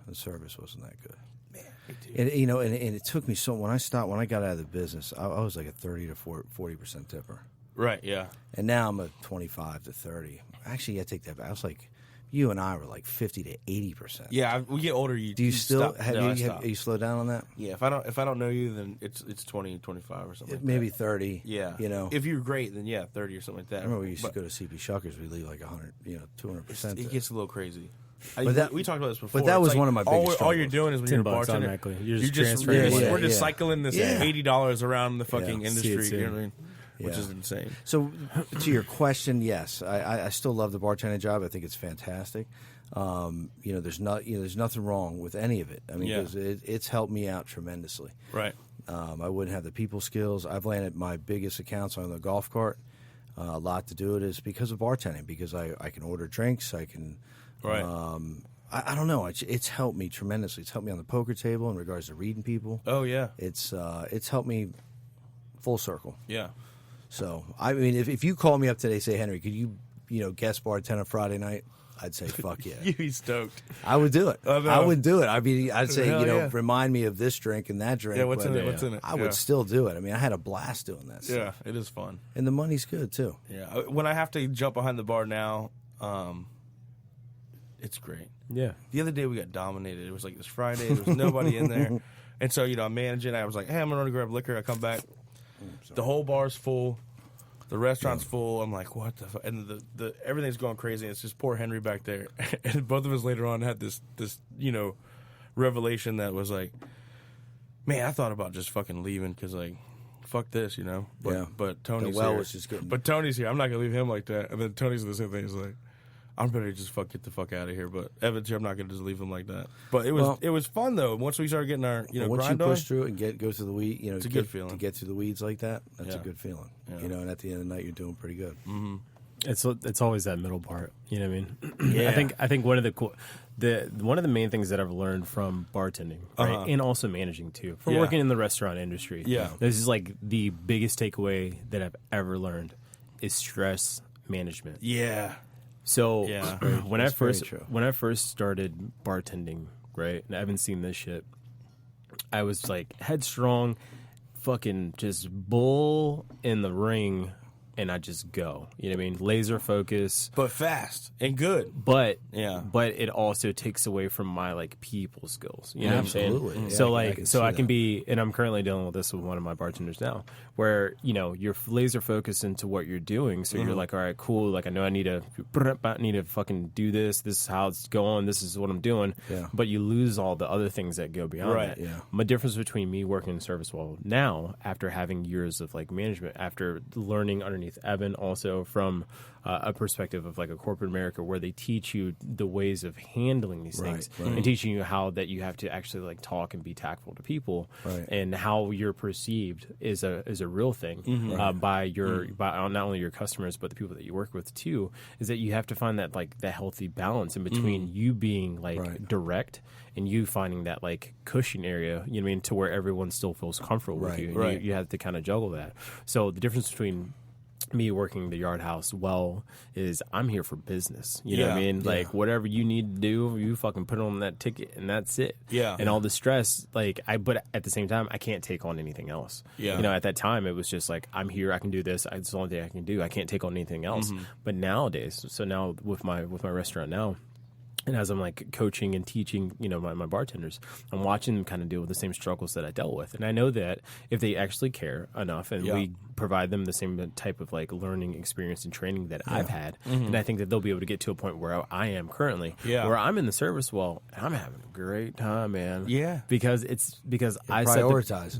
The service wasn't that good. Man, and and it took me so when I got out of the business, I was like a 30 to 40% tipper. Right. Yeah. And now I'm a 25 to 30. Actually, I take that back. I was like, you and I were like 50 to 80%. Yeah, we get older. Do you still stop. have you slowed down on that? Yeah, if I don't know you, then it's 20, 25 or something. Maybe like 30. Yeah, if you're great, then 30 or something like that. I remember we used to go to CP Shuckers. We leave like 100, 200%. It gets a little crazy. But we talked about this before. But that was one of my biggest struggles. All you're doing is when you're a bartender, you're just we're just cycling this $80 around the fucking industry. You know what I mean? Which is insane. So, to your question, yes, I still love the bartending job. I think it's fantastic. There's nothing wrong with any of it. I mean, because it's helped me out tremendously. Right. I wouldn't have the people skills. I've landed my biggest accounts on the golf cart. A lot to do it is because of bartending. Because I can order drinks. I can. Right. I don't know. It's helped me tremendously. It's helped me on the poker table in regards to reading people. Oh yeah. It's helped me full circle. Yeah. So, I mean, if you call me up today, say, Henry, could you guest bartend on Friday night? I'd say, fuck yeah. You'd be stoked. I would do it. I would do it. I'd say, remind me of this drink and that drink. Yeah, what's in it? I would still do it. I mean, I had a blast doing that stuff. Yeah, it is fun. And the money's good, too. Yeah. When I have to jump behind the bar now, it's great. Yeah. The other day we got dominated. It was like this Friday. There was nobody in there. And so, I'm managing. I was like, hey, I'm going to grab liquor. I come back. The whole bar's full. The restaurant's full. I'm like, what the fuck? And the everything's going crazy. It's just poor Henry back there. And both of us later on had this revelation that was like, man, I thought about just fucking leaving because, like, fuck this, But Tony's here. Was just getting... But Tony's here. I'm not going to leave him like that. And then Tony's the same thing. He's like, I'm ready to just get the fuck out of here. But Evan's here. I'm not going to just leave him like that. But it was fun though. Once we started getting our once grind you push on, through it and go through the weed, it's a good feeling to get through the weeds like that. That's a good feeling. Yeah. And at the end of the night, you're doing pretty good. Mm-hmm. It's always that middle part. You know what I mean? Yeah. I think one of the main things that I've learned from bartending, right, and also managing too, from working in the restaurant industry. Yeah, this is like the biggest takeaway that I've ever learned is stress management. Yeah. So when I first started bartending, right, and I haven't seen this shit, I was like headstrong, fucking just bull in the ring, and I just go. You know what I mean? Laser focus. But fast and good. But it also takes away from my like people skills. You know what I'm saying? Absolutely. So I can be, and I'm currently dealing with this with one of my bartenders now, where you're laser focused into what you're doing. So you're like, all right, cool. Like I know I need to fucking do this. This is how it's going. This is what I'm doing. Yeah. But you lose all the other things that go beyond that. Yeah. My difference between me working in service world now, after having years of like management, after learning underneath Evan, also from a perspective of like a corporate America where they teach you the ways of handling these things and teaching you how that you have to actually like talk and be tactful to people and how you're perceived is a real thing by not only your customers but the people that you work with too, is that you have to find that like the healthy balance in between you being like direct and you finding that like cushion area, you know what I mean, to where everyone still feels comfortable with you. And you have to kind of juggle that. So the difference between me working the Yard House is I'm here for business. You know what I mean? Like whatever you need to do, you fucking put on that ticket and that's it. Yeah. And all the stress, but at the same time, I can't take on anything else. Yeah. At that time, it was just like, I'm here, I can do this. It's the only thing I can do. I can't take on anything else. But nowadays, so now with my restaurant now, and as I'm like coaching and teaching, my bartenders, I'm watching them kind of deal with the same struggles that I dealt with. And I know that if they actually care enough and we provide them the same type of like learning experience and training that I've had, and I think that they'll be able to get to a point where I am currently, where I'm in the service well, and I'm having a great time, man. Yeah. Because I prioritize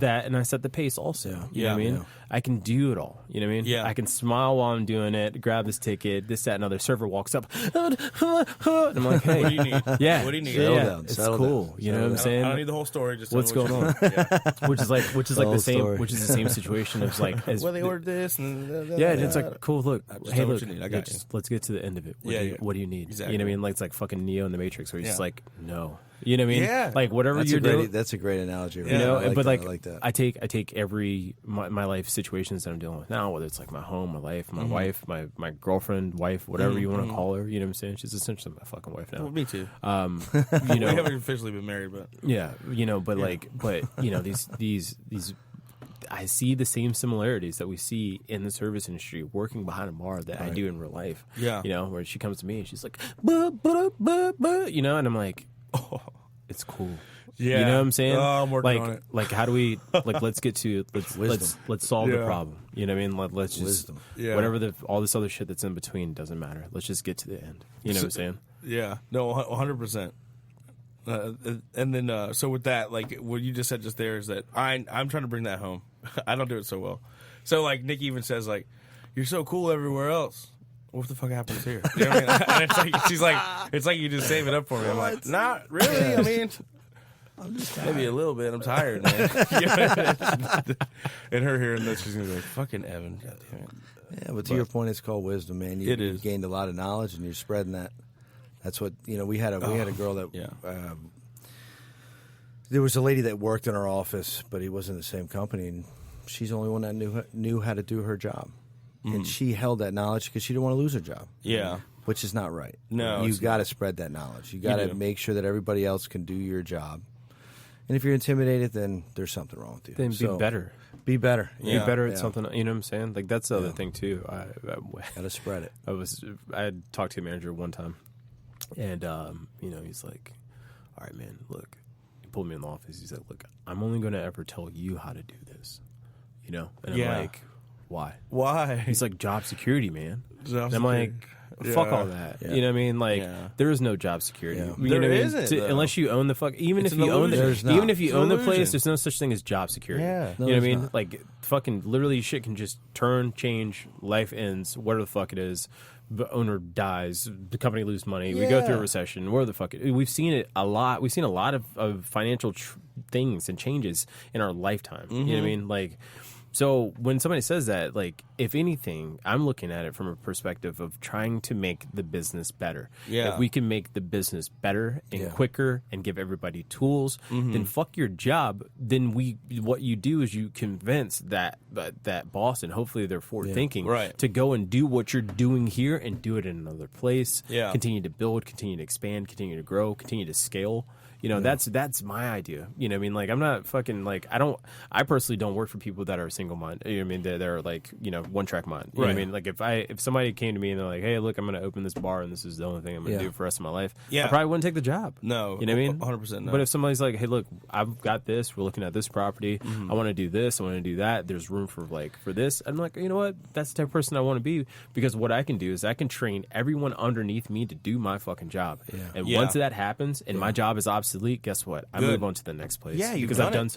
that and I set the pace also. You know what I mean? I can do it all. You know what I mean? Yeah. I can smile while I'm doing it, grab this ticket, this, that, and other. Server walks up. And I'm like, hey, what do you need? Yeah, what do you need? It's cool. You know what I'm saying? I don't need the whole story. Just what's going on? Which is the same situation of like, well, they ordered this, and and it's like, cool. Look, hey, look, let's get to the end of it. What do you need? Exactly. You know what I mean? Like it's like fucking Neo in the Matrix, where he's just like, no. You know what I mean? Yeah. Like whatever you're doing. That's a great analogy. Right? You know, but I like that. I take every my life situations that I'm dealing with now, whether it's like my home, my life, my wife, my girlfriend, wife, whatever you want to call her. You know what I'm saying? She's essentially my fucking wife now. Well, me too. You know, we haven't officially been married, but yeah, you know, but you know, these. I see the same similarities that we see in the service industry working behind a bar that I do in real life. Yeah. You know, where she comes to me and she's like, you know, and I'm like, oh, it's cool. Yeah. You know what I'm saying? Oh, I'm working on it. Like, how do we, let's get to, let's solve the problem. You know what I mean? Let's just, whatever all this other shit that's in between doesn't matter. Let's just get to the end. You know what I'm saying? Yeah. No, 100%. And then, so with that, like what you just said just there is that I'm trying to bring that home. I don't do it so well. So like Nikki even says like, "You're so cool everywhere else. What the fuck happens here?" You know what I mean? And it's like, she's like, "It's like you just save it up for me." I'm like, "Not really. I mean, I'm just maybe a little bit. I'm tired, man." And her hearing this, she's gonna be like, "Fucking Evan, God damn it." Yeah, but to your point, it's called wisdom, man. It is. You've gained a lot of knowledge, and you're spreading that. That's what we had a girl that there was a lady that worked in our office, but he wasn't in the same company, and she's the only one that knew how to do her job, and she held that knowledge because she didn't want to lose her job. Yeah, which is not right. No, you got to spread that knowledge. You got to make sure that everybody else can do your job. And if you're intimidated, then there's something wrong with you. Then be better. Be better. Be better at something. You know what I'm saying? Like that's the other thing too. Got to spread it. I had talked to a manager one time. And, you know, he's like, all right, man, look. He pulled me in the office. He said, look, I'm only going to ever tell you how to do this. You know? And I'm like, why? Why? He's like, job security, man. And I'm like, fuck all that. Yeah. You know what I mean? Like, there is no job security. Yeah. You there know what isn't, unless you own the fuck. Even if you own the place, there's no such thing as job security. Yeah. You know what I mean? Like, fucking literally shit can just turn, change, life ends, whatever the fuck it is. The owner dies, the company loses money, we go through a recession, where the fuck we've seen it a lot. We've seen a lot of financial things and changes in our lifetime. You know what I mean? Like, so when somebody says that, like, if anything, I'm looking at it from a perspective of trying to make the business better. Yeah. If we can make the business better and quicker and give everybody tools, then fuck your job. Then what you do is you convince that boss, and hopefully they're forward thinking, to go and do what you're doing here and do it in another place. Yeah. Continue to build, continue to expand, continue to grow, continue to scale. You know, that's my idea. You know what I mean? Like, I'm not fucking, like, I personally don't work for people that are single mind. You know what I mean? They're like, you know, one track mind. You know what I mean? Like, if somebody came to me and they're like, hey, look, I'm going to open this bar and this is the only thing I'm going to do for the rest of my life, I probably wouldn't take the job. No. You know what I mean? 100% no. But if somebody's like, hey, look, I've got this, we're looking at this property, I want to do this, I want to do that, there's room for this, I'm like, you know what? That's the type of person I want to be, because what I can do is I can train everyone underneath me to do my fucking job. Yeah. And once that happens and my job is obsolete, guess what? I move on to the next place. Yeah, because I've done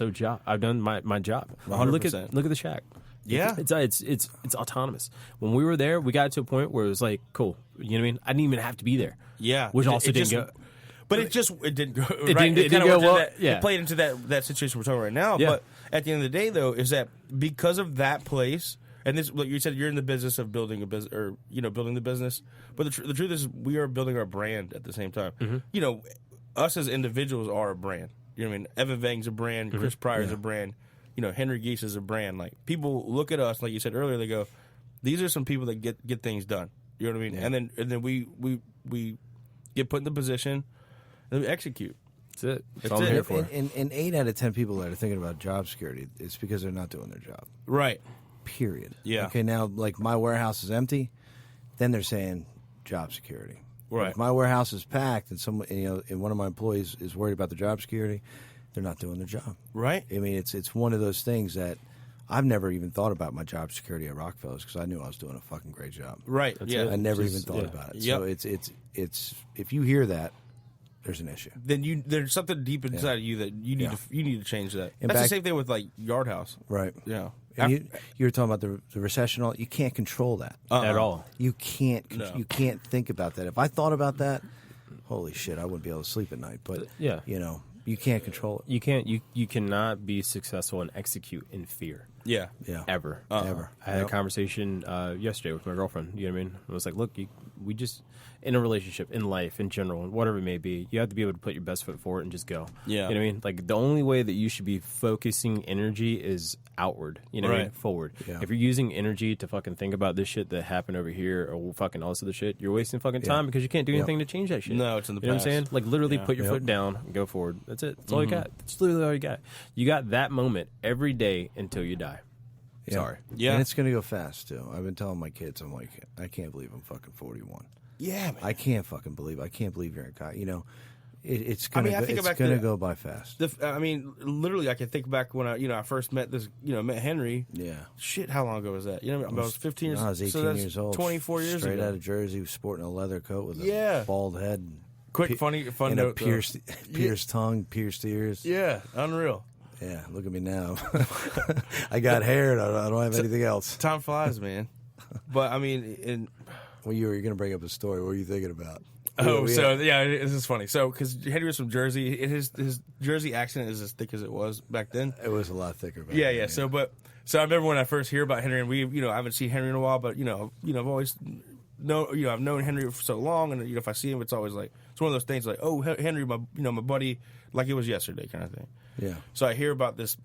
my job. 100%. Look at the shack. Yeah, it's autonomous. When we were there, we got to a point where it was like, cool. You know what I mean? I didn't even have to be there. Yeah, which also didn't go. But it didn't go. It didn't go well. It played into that situation we're talking right now. Yeah. But at the end of the day, though, is that because of that place, and this, like you said, you're in the business of building a business, or building the business. But the truth is, we are building our brand at the same time. You know, us as individuals are a brand. You know what I mean? Evan Vang's a brand. Chris Pryor's a brand. You know, Henry Giese is a brand. Like, people look at us, like you said earlier, they go, these are some people that get things done. You know what I mean? Yeah. And then we get put in the position and we execute. That's it. That's all I'm here for. And 8 out of 10 people that are thinking about job security, it's because they're not doing their job. Right. Period. Yeah. Okay, now, like, my warehouse is empty, then they're saying job security. Right. If my warehouse is packed and one of my employees is worried about the job security, they're not doing their job. Right. I mean, it's one of those things that I've never even thought about my job security at Rockefellers because I knew I was doing a fucking great job. Right. I never even thought about it. So it's if you hear that, there's an issue. Then there's something deep inside of you that you need to change that. And that's the same thing with like Yard House. Right. Yeah. And you were talking about the recession. You can't control that at all. You can't. You can't think about that. If I thought about that, holy shit, I wouldn't be able to sleep at night. But you can't control it. You can't. You cannot be successful and execute in fear. Yeah. Ever. Ever. I had a conversation yesterday with my girlfriend. You know what I mean? I was like, look, we just, in a relationship, in life, in general, whatever it may be, you have to be able to put your best foot forward and just go. Yeah. You know what I mean? Like, the only way that you should be focusing energy is outward. You know what I mean? Forward. Yeah. If you're using energy to fucking think about this shit that happened over here or fucking all this other shit, you're wasting fucking time because you can't do anything to change that shit. No, it's in the You know what I'm past. saying? Like, literally put your foot down and go forward. That's it. That's all you got. That's literally all you got. You got that moment every day until you die. Yeah. Sorry. Yeah. And it's going to go fast, too. I've been telling my kids, I'm like, I can't believe I'm fucking 41. Yeah, man. I can't believe you're a guy. You know, it's going I to go by fast. I mean, literally, I can think back when I first met met Henry. Yeah. Shit, how long ago was that? You know, I was 15 years. I was 18 so that's years old. 24 years straight ago. out of Jersey, sporting a leather coat with Yeah. a bald head. And Quick, fun and note. a pierced tongue, pierced ears. Yeah, unreal. Yeah, look at me now. I got hair and I don't have anything else. Time flies, man. But I mean, Well, you're going to bring up a story. What were you thinking about? this is funny. So, because Henry was from Jersey, his Jersey accent is as thick as it was back then. It was a lot thicker. Back Yeah, then, yeah. So I remember when I first hear about Henry, and I haven't seen Henry in a while, but I've always I've known Henry for so long, and if I see him, it's always like it's one of those things like, oh, Henry, my buddy, like it was yesterday, kind of thing. Yeah. So I hear about this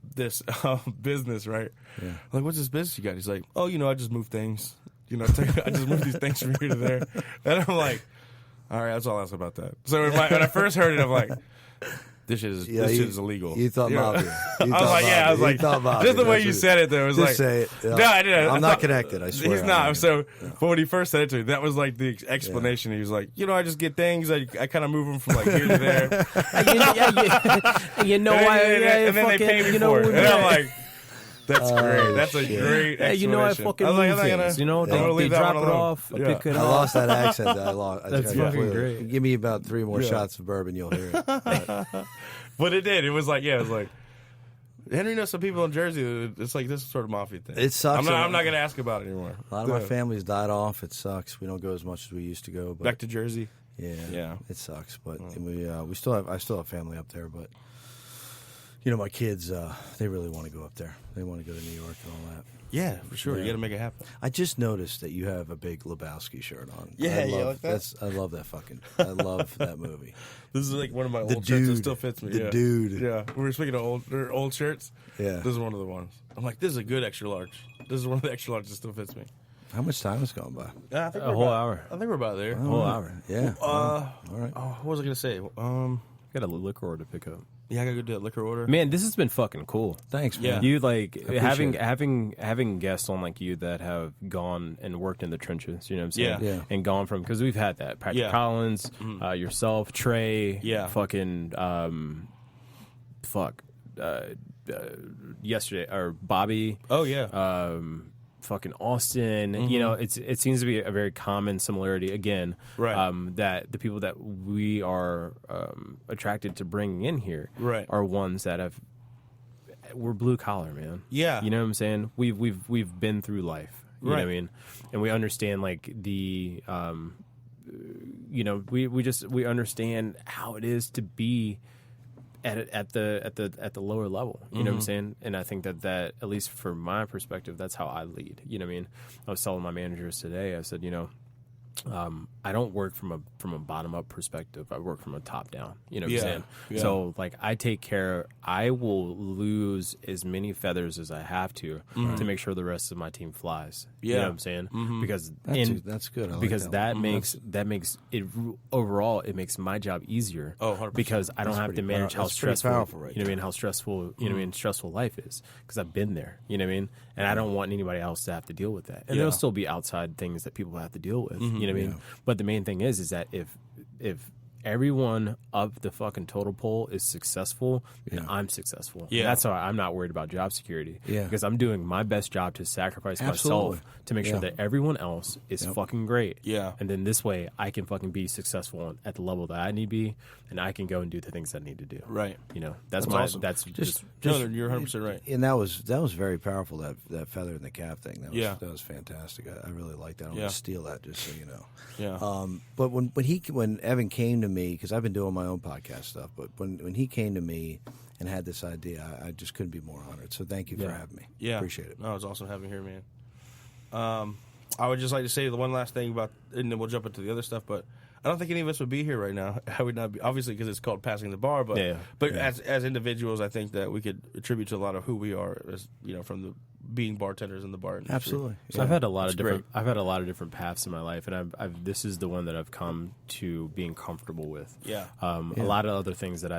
business, right? Yeah. I'm like, what's this business you got? He's like, oh, I just move things. I just move these things from here to there. And I'm like, all right, that's all I ask about that. So when I first heard it, I'm like, this shit is illegal. You thought mafia. I was like, just the way you said it, though, it was just like, say it. Yeah. No, I didn't. I'm not connected. I swear. He's not. So, but when he first said it to me, that was like the explanation. He was like, I just get things. I kind of move them from like here to there. You know why? And then they pay me for it. And I'm like, that's great. That's a great explanation. I fucking move things. They drop it off. I pick it I up. lost that accent. I lost. That's fucking great. Give me about 3 more shots of bourbon, you'll hear it. But it did. It was like, Henry knows some people in Jersey. It's like this sort of mafia thing. It sucks. I'm not going to ask about it anymore. A lot of my family's died off. It sucks. We don't go as much as we used to go. But back to Jersey. Yeah. It sucks. But I still have family up there. But my kids, they really want to go up there. They want to go to New York and all that. Yeah, for sure. You got to make it happen. I just noticed that you have a big Lebowski shirt on. Yeah, I like that? I love that I love that movie. This is like one of my old shirts that still fits me. The dude. Yeah, we were speaking of old shirts. Yeah. This is one of the ones. I'm like, this is a good extra large. This is one of the extra large that still fits me. How much time has gone by? I think A whole hour. I think we're about there. A whole hour. Yeah. All right. Oh, what was I going to say? Got a liquor order to pick up. Yeah, I gotta go do that liquor order. Man, this has been fucking cool. Thanks, man. Yeah. You like appreciate having guests on like you that have gone and worked in the trenches. You know what I'm saying? Yeah. And gone from, because we've had that. Patrick Collins, yourself, Trey. Yeah. Fucking yesterday or Bobby. Oh yeah. Fucking Austin. It seems to be a very common similarity again. Right. That the people that we are attracted to bringing in here are ones that we're blue collar, man. Yeah. You know what I'm saying? We've been through life. You know what I mean? And we understand like the we understand how it is to be at the lower level, you know what I'm saying? And I think that at least from my perspective, that's how I lead. You know what I mean? I was telling my managers today, I said, I don't work from a bottom up perspective. I work from a top down. You know what I'm saying? Yeah. So like I take care. I will lose as many feathers as I have to make sure the rest of my team flies. You know what I'm saying? Because that's good. I like because that that makes it overall. It makes my job easier. Oh, 100%. Because I don't have to manage how That's pretty stressful. powerful right you know what I mean? How stressful. You know what I mean? Stressful life is because I've been there. You know what I mean? And I don't want anybody else to have to deal with that. And there'll still be outside things that people have to deal with. You know what I mean? But the main thing is that if everyone up the fucking total pole is successful, then I'm successful. Yeah. And that's why I'm not worried about job security. Yeah. Because I'm doing my best job to sacrifice myself to make sure that everyone else is fucking great. Yeah. And then this way I can fucking be successful at the level that I need to be, and I can go and do the things I need to do. Right. That's awesome. That's just You're 100% right. And that was very powerful, that feather in the cap thing. That was fantastic. I really like that. I'm going to steal that just so you know. Yeah. But when Evan came to me, because I've been doing my own podcast stuff, but when he came to me and had this idea, I just couldn't be more honored. So thank you for having me. Yeah. Appreciate it. No, it was awesome having you here, man. I would just like to say the one last thing about, and then we'll jump into the other stuff, but I don't think any of us would be here right now. I would not be, obviously, because it's called Passing the Bar, but as individuals, I think that we could attribute to a lot of who we are, as from the being bartenders in the bar industry. Absolutely. So I've had a lot of different. I've had a lot of different paths in my life, and I've this is the one that I've come to being comfortable with. Yeah. A lot of other things that